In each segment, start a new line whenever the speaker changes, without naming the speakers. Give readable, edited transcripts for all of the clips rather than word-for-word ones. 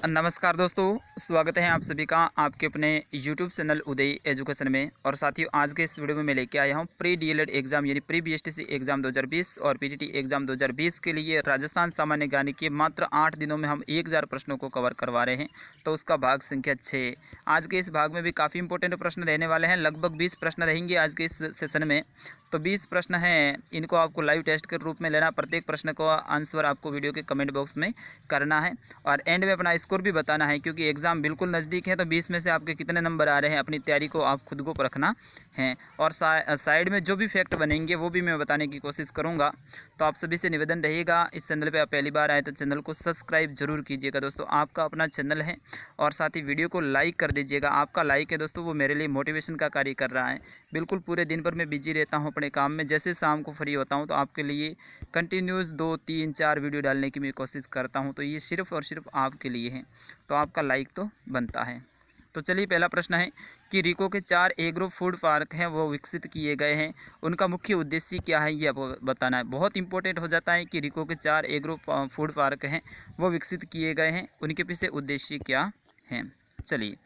नमस्कार दोस्तों, स्वागत है आप सभी का आपके अपने YouTube चैनल उदय एजुकेशन में। और साथियों, आज के इस वीडियो में मैं लेके आया हूँ प्री डीएलएड एग्ज़ाम यानी प्री बीएसटीसी एग्ज़ाम 2020 और पीटीटी एग्ज़ाम 2020 के लिए राजस्थान सामान्य ज्ञान के मात्र 8 दिनों में हम 1000 प्रश्नों को कवर करवा रहे हैं। तो उसका भाग संख्या 6। आज के इस भाग में भी काफ़ी इंपॉर्टेंट प्रश्न रहने वाले हैं। लगभग 20 प्रश्न रहेंगे आज के इस सेशन में। तो 20 प्रश्न हैं, इनको आपको लाइव टेस्ट के रूप में लेना। प्रत्येक प्रश्न का आंसर आपको वीडियो के कमेंट बॉक्स में करना है और एंड में अपना स्कोर भी बताना है, क्योंकि एग्ज़ाम बिल्कुल नज़दीक है। तो 20 में से आपके कितने नंबर आ रहे हैं, अपनी तैयारी को आप खुद को परखना है। और साइड में जो भी फैक्ट बनेंगे वो भी मैं बताने की कोशिश करूँगा। तो आप सभी से निवेदन रहेगा, इस चैनल पे आप पहली बार आए तो चैनल को सब्सक्राइब जरूर कीजिएगा दोस्तों। आपका अपना चैनल है और साथ ही वीडियो को लाइक कर दीजिएगा। आपका लाइक है दोस्तों, वो मेरे लिए मोटिवेशन का कार्य कर रहा है। बिल्कुल पूरे दिन भर मैं बिजी रहता हूँ अपने काम में। जैसे शाम को फ्री होता हूँ तो आपके लिए कंटिन्यूस 2, 3, 4 वीडियो डालने की मैं कोशिश करता हूँ। तो ये सिर्फ़ और सिर्फ आपके लिए है, तो आपका लाइक तो बनता है। तो चलिए, पहला प्रश्न है कि रिको के 4 एग्रो फूड पार्क हैं वो विकसित किए गए हैं, उनका मुख्य उद्देश्य क्या है ये आपको बताना है। बहुत इंपॉर्टेंट हो जाता है कि रिको के 4 एग्रो फूड पार्क हैं वो विकसित किए गए हैं, उनके पीछे उद्देश्य क्या है। चलिए,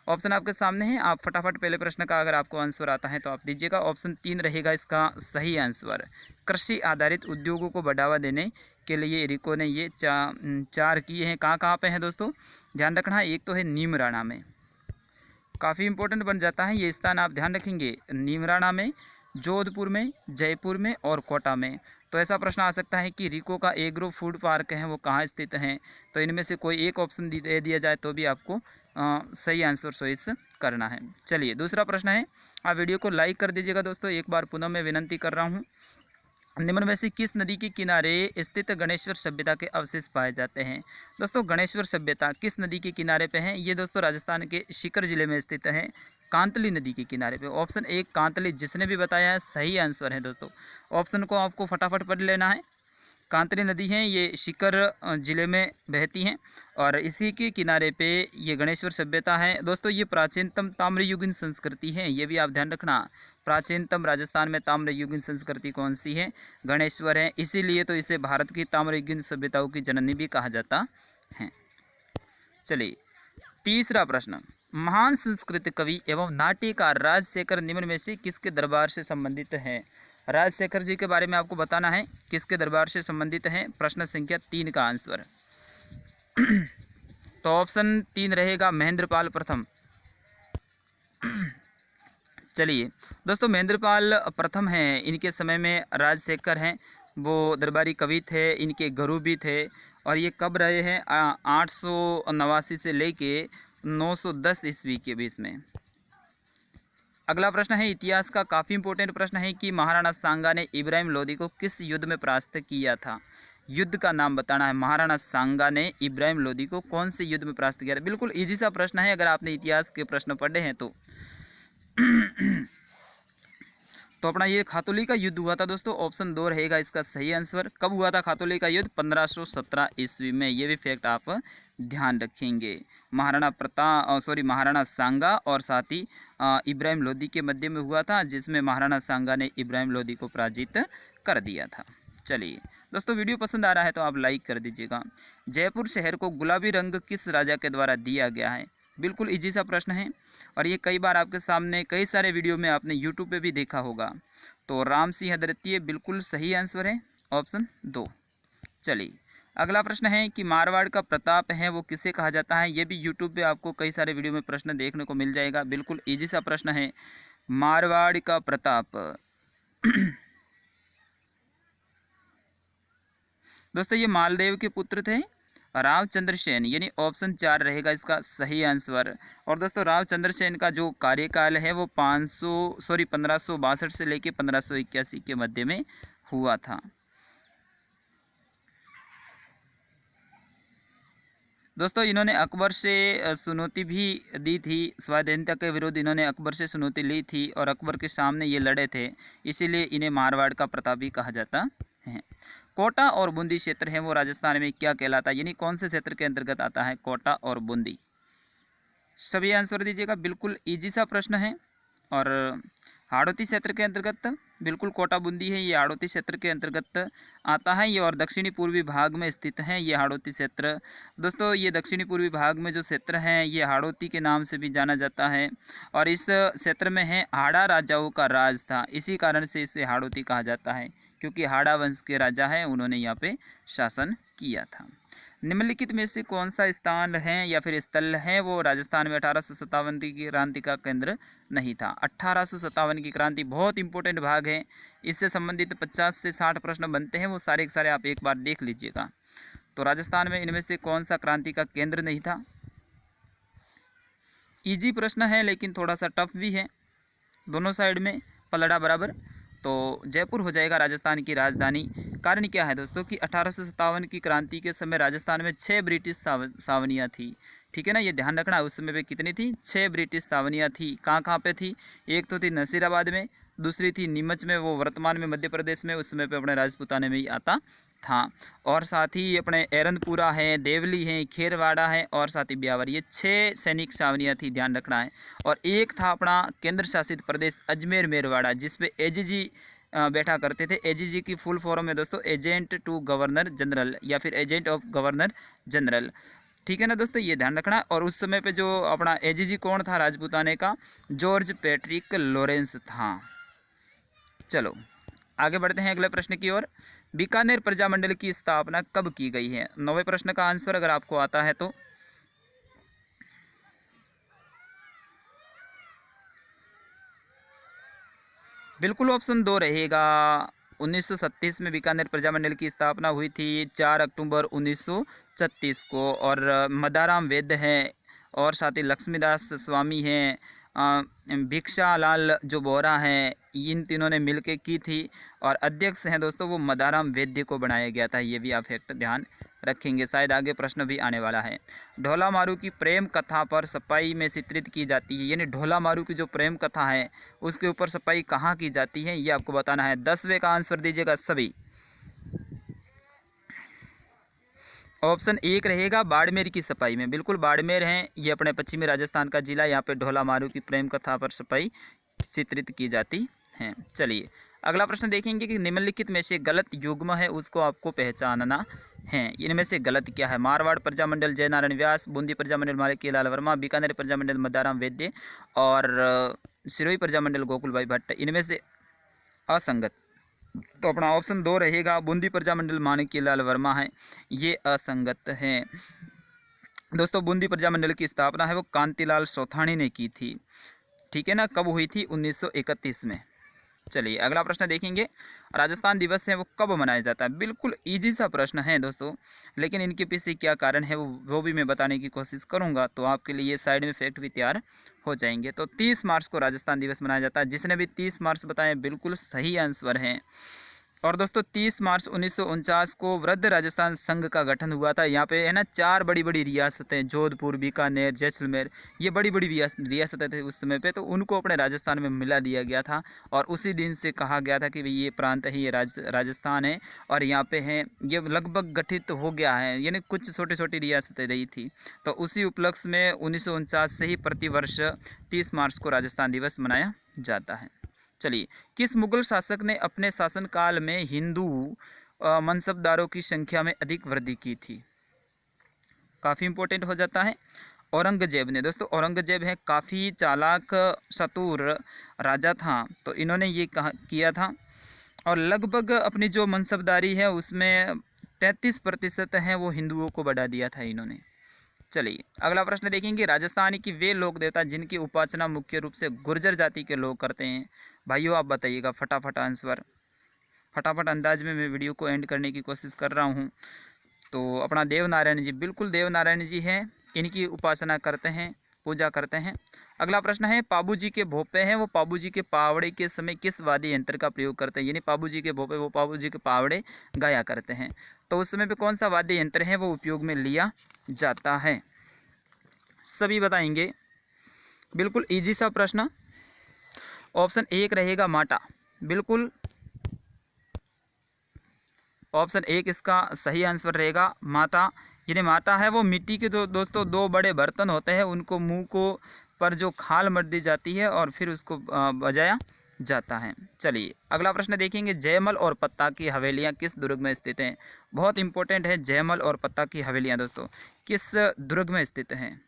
ऑप्शन आपके सामने है, आप फटाफट पहले प्रश्न का अगर आपको आंसर आता है तो आप दीजिएगा। ऑप्शन 3 रहेगा इसका सही आंसर। कृषि आधारित उद्योगों को बढ़ावा देने के लिए रिको ने ये 4 किए हैं। कहाँ कहाँ पे हैं दोस्तों, ध्यान रखना है। एक तो है नीमराणा में, काफ़ी इंपॉर्टेंट बन जाता है ये स्थान, आप ध्यान रखेंगे। नीमराणा में, जोधपुर में, जयपुर में और कोटा में। तो ऐसा प्रश्न आ सकता है कि रिको का एग्रो फूड पार्क है वो कहाँ स्थित हैं। तो इनमें से कोई एक ऑप्शन दे दिया जाए तो भी आपको सही आंसर चॉइस करना है। चलिए, दूसरा प्रश्न है, आप वीडियो को लाइक कर दीजिएगा दोस्तों। एक बार पुनः मैं विनंती कर रहा हूँ। निम्न में से किस नदी के किनारे स्थित गणेश्वर सभ्यता के अवशेष पाए जाते हैं। दोस्तों, गणेश्वर सभ्यता किस नदी के किनारे पे है। ये दोस्तों राजस्थान के सीकर जिले में स्थित है, कांतली नदी के किनारे पे। ऑप्शन 1 कांतली, जिसने भी बताया है सही आंसर है दोस्तों। ऑप्शन को आपको फटाफट पढ़ लेना है। कांतली नदी है, ये सीकर जिले में बहती हैं और इसी के किनारे पे ये गणेश्वर सभ्यता है दोस्तों। ये प्राचीनतम ताम्रयुगीन संस्कृति है, ये भी आप ध्यान रखना। प्राचीनतम राजस्थान में ताम्रयुगीन संस्कृति कौन सी है, गणेश्वर है। इसीलिए तो इसे भारत की ताम्रयुगीन सभ्यताओं की जननी भी कहा जाता है। चलिए, तीसरा प्रश्न, महान संस्कृत कवि एवं नाट्यकार राजशेखर निम्न में से किसके दरबार से संबंधित है। राजशेखर जी के बारे में आपको बताना है, किसके दरबार से संबंधित है। प्रश्न संख्या 3 का आंसर तो ऑप्शन 3 रहेगा महेंद्रपाल प्रथम। चलिए दोस्तों, महेंद्रपाल प्रथम हैं, इनके समय में राजशेखर हैं वो दरबारी कवि थे, इनके गुरु भी थे। और ये कब रहे हैं, 889 से लेके 910 ईस्वी के बीच में। अगला प्रश्न है इतिहास का, काफ़ी इंपॉर्टेंट प्रश्न है कि महाराणा सांगा ने इब्राहिम लोदी को किस युद्ध में परास्त किया था। युद्ध का नाम बताना है। महाराणा सांगा ने इब्राहिम लोदी को कौन से युद्ध में परास्त किया था। बिल्कुल इजी सा प्रश्न है, अगर आपने इतिहास के प्रश्न पढ़े हैं तो। तो अपना ये खातौली का युद्ध हुआ था दोस्तों। ऑप्शन 2 रहेगा इसका सही आंसर। कब हुआ था खातौली का युद्ध, 1517 ईस्वी में। ये भी फैक्ट आप ध्यान रखेंगे। महाराणा सांगा और साथ ही इब्राहिम लोदी के मध्य में हुआ था, जिसमें महाराणा सांगा ने इब्राहिम लोदी को पराजित कर दिया था। चलिए दोस्तों, वीडियो पसंद आ रहा है तो आप लाइक कर दीजिएगा। जयपुर शहर को गुलाबी रंग किस राजा के द्वारा दिया गया है। बिल्कुल इजी सा प्रश्न है और ये कई बार आपके सामने कई सारे वीडियो में आपने यूट्यूब पे भी देखा होगा। तो राम सिंह द्वितीय बिल्कुल सही आंसर है, ऑप्शन 2। चलिए, अगला प्रश्न है कि मारवाड़ का प्रताप है वो किसे कहा जाता है। ये भी यूट्यूब पे आपको कई सारे वीडियो में प्रश्न देखने को मिल जाएगा। बिल्कुल ईजी सा प्रश्न है, मारवाड़ का प्रताप। दोस्तों, ये मालदेव के पुत्र थे, रावचंद्र सेन, यानी ऑप्शन 4 रहेगा इसका सही आंसर। और दोस्तों, रावचंद्र सेन का जो कार्यकाल है वो 1562 से लेके 1581 के मध्य में हुआ था। दोस्तों, इन्होंने अकबर से चुनौती भी दी थी, स्वाधीनता के विरुद्ध इन्होंने अकबर से चुनौती ली थी और अकबर के सामने ये लड़े थे, इसीलिए इन्हें मारवाड़ का प्रताप भी कहा जाता है। कोटा और बूंदी क्षेत्र है वो राजस्थान में क्या कहलाता है, यानी कौन से क्षेत्र के अंतर्गत आता है कोटा और बूंदी। सभी आंसर दीजिएगा, बिल्कुल इजी सा प्रश्न है। और हाड़ौती क्षेत्र के अंतर्गत, बिल्कुल कोटा बूंदी है ये हाड़ौती क्षेत्र के अंतर्गत आता है ये, और दक्षिणी पूर्वी भाग में स्थित है ये हाड़ौती क्षेत्र। दोस्तों ये दक्षिणी पूर्वी भाग में जो क्षेत्र है ये हाड़ौती के नाम से भी जाना जाता है, और इस क्षेत्र में है हाड़ा राजाओं का राज था, इसी कारण से इसे हाड़ौती कहा जाता है, क्योंकि हाड़ा वंश के राजा हैं, उन्होंने यहाँ पे शासन किया था। निम्नलिखित में से कौन सा स्थान है या फिर स्थल है वो राजस्थान में 1857 की क्रांति का केंद्र नहीं था। 1857 की क्रांति बहुत इंपॉर्टेंट भाग है, इससे संबंधित 50 से 60 प्रश्न बनते हैं, वो सारे के सारे आप एक बार देख लीजिएगा। तो राजस्थान में इनमें से कौन सा क्रांति का केंद्र नहीं था। इजी प्रश्न है लेकिन थोड़ा सा टफ भी है, दोनों साइड में पलड़ा बराबर। तो जयपुर हो जाएगा राजस्थान की राजधानी। कारण क्या है दोस्तों कि 1857 की क्रांति के समय राजस्थान में 6 ब्रिटिश छावनियाँ थी, ठीक है ना, ये ध्यान रखना। उस समय पे कितनी थी, 6 ब्रिटिश छावनियाँ थी। कहाँ पे थी, एक तो थी नसीराबाद में, दूसरी थी नीमच में, वो वर्तमान में मध्य प्रदेश में, उस समय पे अपने राजपूताने में ही आता था। और साथ ही अपने एरंदपुरा है, देवली है, खेरवाड़ा है और साथ ही ब्यावर, ये 6 सैनिक छावनियाँ थी, ध्यान रखना है। और एक था अपना केंद्र शासित प्रदेश अजमेर मेरवाड़ा, जिसपे एजीजी बैठा करते थे। एजीजी की फुल फॉर्म है दोस्तों एजेंट टू गवर्नर जनरल या फिर एजेंट ऑफ गवर्नर जनरल, ठीक है ना दोस्तों, ये ध्यान रखना। और उस समय पे जो अपना एजीजी कौन था राजपूताने का, जॉर्ज पैट्रिक लॉरेंस था। चलो आगे बढ़ते हैं अगले प्रश्न की ओर। बीकानेर प्रजामंडल की स्थापना कब की गई है। 9वें प्रश्न का आंसर अगर आपको आता है तो बिल्कुल ऑप्शन 2 रहेगा। 1937 में बीकानेर प्रजामंडल की स्थापना हुई थी, 4 अक्टूबर 1936 को। और मदाराम वैद्य हैं और साथ ही लक्ष्मीदास स्वामी हैं, भिक्षालाल जो बोरा हैं, इन तीनों ने मिलके की थी। और अध्यक्ष हैं दोस्तों वो मदाराम वैद्य को बनाया गया था, ये भी आप फैक्ट ध्यान रखेंगे, शायद आगे प्रश्न भी आने वाला है। ढोला मारू की प्रेम कथा पर सफाई में चित्रित की जाती है, यानी ढोला मारू की जो प्रेम कथा है उसके ऊपर सफाई कहाँ की जाती है, ये आपको बताना है। 10वें का आंसर दीजिएगा सभी। ऑप्शन 1 रहेगा बाड़मेर की सफाई में, बिल्कुल बाड़मेर है ये अपने पश्चिमी राजस्थान का जिला, यहाँ पे ढोला मारू की प्रेम कथा पर सफाई चित्रित की जाती है। चलिए अगला प्रश्न देखेंगे कि निम्नलिखित में से गलत युग्म है उसको आपको पहचानना है। इनमें से गलत क्या है। मारवाड़ प्रजामंडल जयनारायण व्यास, बूंदी प्रजामंडल माणिक्यलाल वर्मा, बीकानेर प्रजामंडल मदाराम वैद्य और सिरोही प्रजामंडल गोकुल भाई भट्ट, इनमें से असंगत। तो अपना ऑप्शन 2 रहेगा बूंदी प्रजामंडल माणिक्यलाल वर्मा है, ये असंगत है। दोस्तों बूंदी प्रजामंडल की स्थापना है वो कांतिलाल सौथानी ने की थी, ठीक है ना। कब हुई थी, 1931 में। चलिए अगला प्रश्न देखेंगे। राजस्थान दिवस है वो कब मनाया जाता है। बिल्कुल इजी सा प्रश्न है दोस्तों, लेकिन इनके पीछे क्या कारण है वो भी मैं बताने की कोशिश करूंगा, तो आपके लिए ये साइड में फैक्ट भी तैयार हो जाएंगे। तो 30 मार्च को राजस्थान दिवस मनाया जाता है। जिसने भी 30 मार्च बताएं बिल्कुल सही आंसर है। और दोस्तों 30 मार्च 1949 को वृद्ध राजस्थान संघ का गठन हुआ था। यहाँ पे है ना 4 बड़ी बड़ी रियासतें, जोधपुर, बीकानेर, जैसलमेर, ये बड़ी बड़ी रियासतें थे उस समय पे, तो उनको अपने राजस्थान में मिला दिया गया था। और उसी दिन से कहा गया था कि भाई ये प्रांत है, ये राजस्थान है और यहाँ पे है, ये लगभग गठित हो गया है, यानी कुछ छोटी छोटी रियासतें रही थी। तो उसी उपलक्ष्य में 1949 से ही प्रतिवर्ष 30 मार्च को राजस्थान दिवस मनाया जाता है। चलिए किस मुगल शासक ने अपने शासनकाल में हिंदू मनसबदारों की संख्या में अधिक वृद्धि की थी। काफ़ी इंपॉर्टेंट हो जाता है। औरंगजेब ने। दोस्तों औरंगजेब है काफ़ी चालाक चतुर राजा था, तो इन्होंने ये किया था। और लगभग अपनी जो मनसबदारी है उसमें 33% है वो हिंदुओं को बढ़ा दिया था इन्होंने। चलिए अगला प्रश्न देखेंगे। राजस्थान की वे लोक देवता जिनकी उपासना मुख्य रूप से गुर्जर जाति के लोग करते हैं। भाइयों आप बताइएगा फटाफट आंसर, फटाफट अंदाज में मैं वीडियो को एंड करने की कोशिश कर रहा हूँ। तो अपना देवनारायण जी, बिल्कुल देवनारायण जी हैं, इनकी उपासना करते हैं, पूजा करते हैं। अगला प्रश्न है पाबू जी के भोपे हैं वो पाबू जी के पावड़े के समय किस वाद्य यंत्र का प्रयोग करते हैं। यानी पाबू जी के भोपे वो पाबू जी के पावड़े गाया करते हैं, तो उस समय पे कौन सा वाद्य यंत्र है वो उपयोग में लिया जाता है, सभी बताएंगे। बिल्कुल इजी सा प्रश्न। ऑप्शन 1 रहेगा माटा, बिल्कुल ऑप्शन 1 इसका सही आंसर रहेगा माटा। यानी माटा है वो मिट्टी के दोस्तों 2 बड़े बर्तन होते हैं, उनको मुंह को पर जो खाल मर दी जाती है और फिर उसको बजाया जाता है। चलिए अगला प्रश्न देखेंगे, जयमल और पत्ता की हवेलियाँ किस दुर्ग में स्थित हैं? बहुत इंपॉर्टेंट है, जयमल और पत्ता की हवेलियाँ दोस्तों किस दुर्ग में स्थित हैं?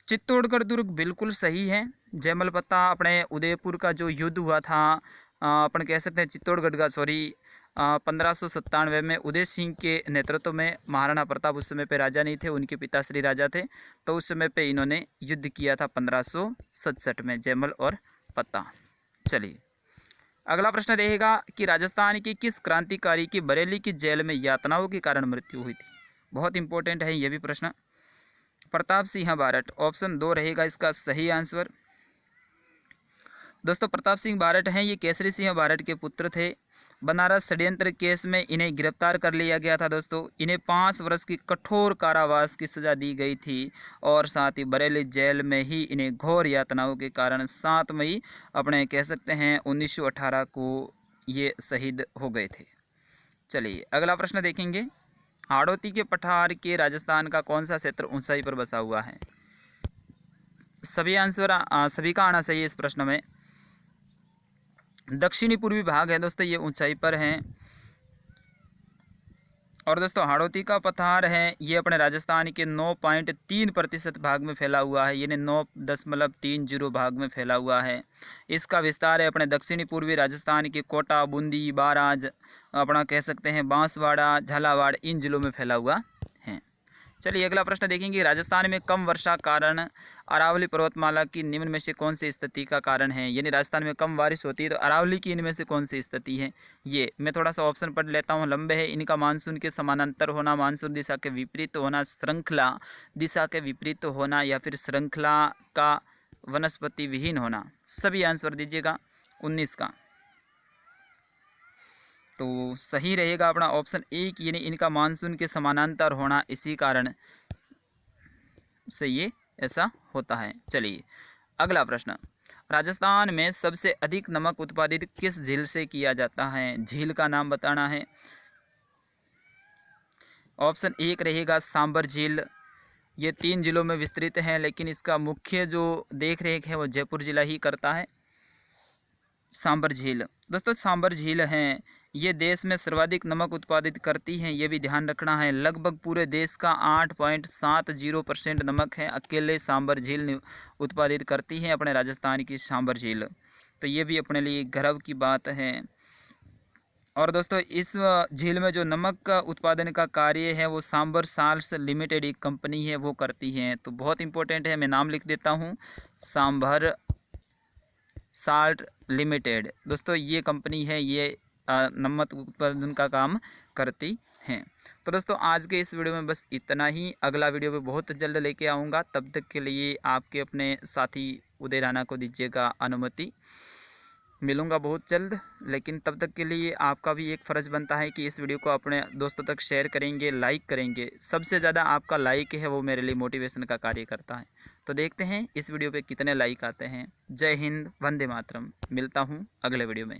चित्तौड़गढ़ दुर्ग बिल्कुल सही है। जयमल पत्ता अपने उदयपुर का जो युद्ध हुआ था, अपन कह सकते हैं चित्तौड़गढ़ का, सॉरी, 1597 में उदय सिंह के नेतृत्व में, महाराणा प्रताप उस समय पे राजा नहीं थे, उनके पिता श्री राजा थे, तो उस समय पे इन्होंने युद्ध किया था 1567 में, जयमल और पत्ता। चलिए अगला प्रश्न रहेगा कि राजस्थान की किस क्रांतिकारी की बरेली की जेल में यातनाओं के कारण मृत्यु हुई थी? बहुत इंपॉर्टेंट है ये भी प्रश्न। प्रताप सिंह बारट, ऑप्शन 2 रहेगा इसका सही आंसर। दोस्तों प्रताप सिंह बारट हैं, ये केसरी सिंह बारट के पुत्र थे। बनारस षड्यंत्र केस में इन्हें गिरफ्तार कर लिया गया था दोस्तों। इन्हें 5 वर्ष की कठोर कारावास की सज़ा दी गई थी और साथ ही बरेली जेल में ही इन्हें घोर यातनाओं के कारण 7 मई अपने कह सकते हैं 1918 को ये शहीद हो गए थे। चलिए अगला प्रश्न देखेंगे, हाड़ौती के पठार के राजस्थान का कौन सा क्षेत्र ऊंचाई पर बसा हुआ है? सभी का आना चाहिए इस प्रश्न में। दक्षिणी पूर्वी भाग है दोस्तों, ये ऊंचाई पर हैं। और दोस्तों हाड़ौती का पठार है, ये अपने राजस्थान के 9.3% भाग में फैला हुआ है, यानी 9.30 भाग में फैला हुआ है। इसका विस्तार है अपने दक्षिणी पूर्वी राजस्थान के कोटा, बूंदी, बाराज, अपना कह सकते हैं बांसवाड़ा, झालावाड़, इन जिलों में फैला हुआ है। चलिए अगला प्रश्न देखेंगे, राजस्थान में कम वर्षा कारण अरावली पर्वतमाला की निम्न में से कौन सी स्थिति का कारण है? यानी राजस्थान में कम बारिश होती है तो अरावली की इनमें से कौन सी स्थिति है? ये मैं थोड़ा सा ऑप्शन पढ़ लेता हूँ, लंबे है। इनका मानसून के समानांतर होना, मानसून दिशा के विपरीत होना, श्रृंखला दिशा के विपरीत होना, या फिर श्रृंखला का वनस्पति विहीन होना। सभी आंसर दीजिएगा 19 का। तो सही रहेगा अपना ऑप्शन 1, यानी इनका मानसून के समानांतर होना, इसी कारण से ये ऐसा होता है। चलिए अगला प्रश्न, राजस्थान में सबसे अधिक नमक उत्पादित किस झील से किया जाता है? झील का नाम बताना है। ऑप्शन 1 रहेगा सांबर झील। ये 3 जिलों में विस्तृत है, लेकिन इसका मुख्य जो देख रेख है वो जयपुर जिला ही करता है। सांबर झील दोस्तों, सांबर झील हैं, ये देश में सर्वाधिक नमक उत्पादित करती हैं, ये भी ध्यान रखना है। लगभग पूरे देश का 8.70% नमक है अकेले सांबर झील उत्पादित करती है, अपने राजस्थान की सांबर झील। तो ये भी अपने लिए गर्व की बात है। और दोस्तों इस झील में जो नमक का उत्पादन का कार्य है वो सांबर साल्ट्स लिमिटेड एक कंपनी है वो करती है। तो बहुत इंपॉर्टेंट है, मैं नाम लिख देता हूँ, सांबर साल्ट लिमिटेड। दोस्तों ये कंपनी है, ये नमक उत्पादन का काम करती हैं। तो दोस्तों आज के इस वीडियो में बस इतना ही। अगला वीडियो में बहुत जल्द लेके आऊँगा, तब तक के लिए आपके अपने साथी उदय राणा को दीजिएगा अनुमति। मिलूँगा बहुत जल्द, लेकिन तब तक के लिए आपका भी एक फ़र्ज़ बनता है कि इस वीडियो को अपने दोस्तों तक शेयर करेंगे, लाइक करेंगे। सबसे ज़्यादा आपका लाइक है वो मेरे लिए मोटिवेशन का कार्य करता है। तो देखते हैं इस वीडियो पे कितने लाइक आते हैं। जय हिंद, वंदे मातरम। मिलता हूँ अगले वीडियो में।